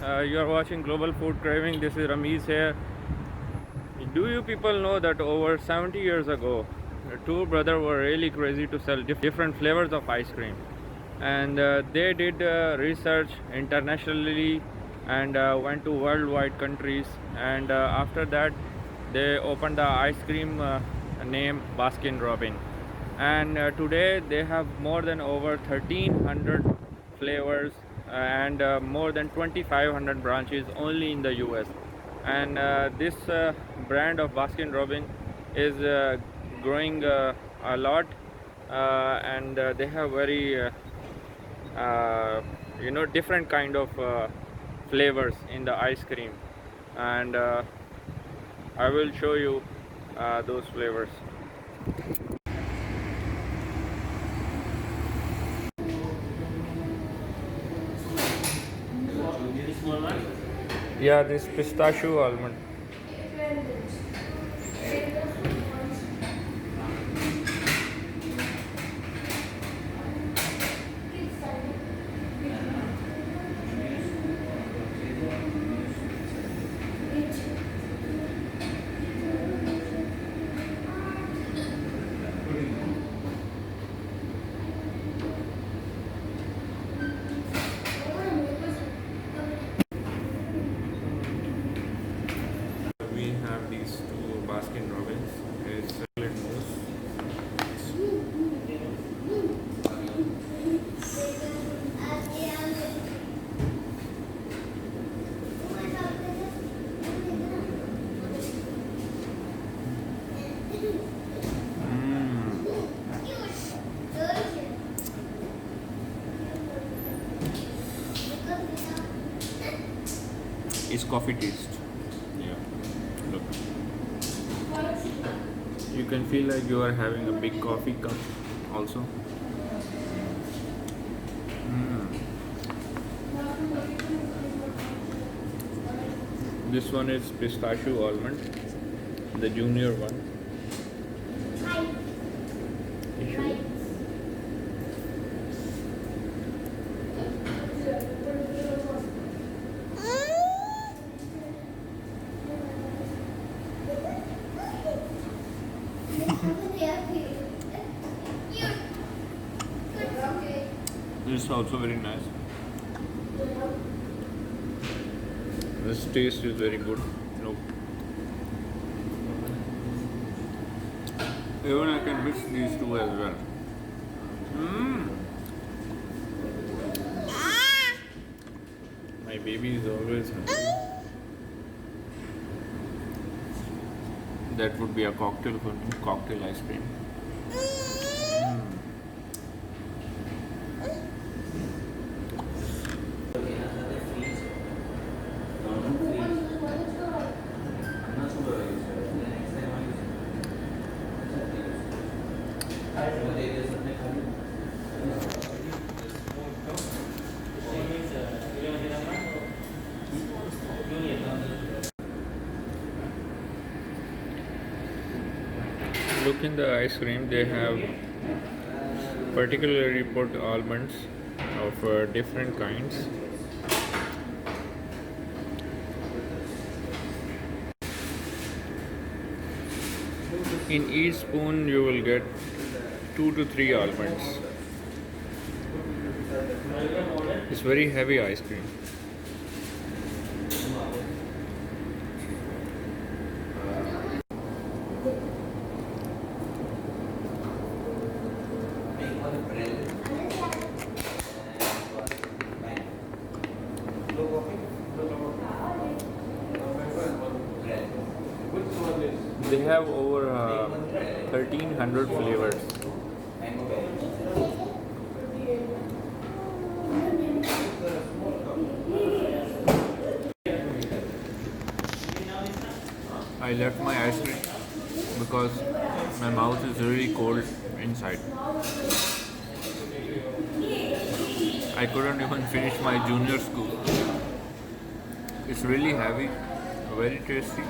You are watching Global Food Craving. This is Ramiz here. Do you people know that over 70 years ago, two brothers were really crazy to sell different flavors of ice cream, and they did research internationally and went to worldwide countries, and after that, they opened the ice cream name Baskin Robbins, and today they have more than over 1300 flavors and more than 2500 branches only in the US. And this brand of Baskin Robbins is growing a lot, and they have very different kind of flavors in the ice cream, and I will show you those flavors. Yeah, this pistachio almond. We have these two Baskin Robbins. It's chocolate mousse. It's coffee taste. Yeah, look. You can feel like you are having a big coffee cup also. This one is pistachio almond, the junior one. This is also very nice. This taste is very good. Look. Even I can mix these two as well. My baby is always hungry. That would be a cocktail for me. Cocktail ice cream. Look in the ice cream, they have particularly put almonds of different kinds. In each spoon you will get 2 to 3 almonds. It's very heavy ice cream. They have over 1300 flavors. I left my ice cream because my mouth is really cold inside. I couldn't even finish my junior scoop. It's really heavy, very tasty.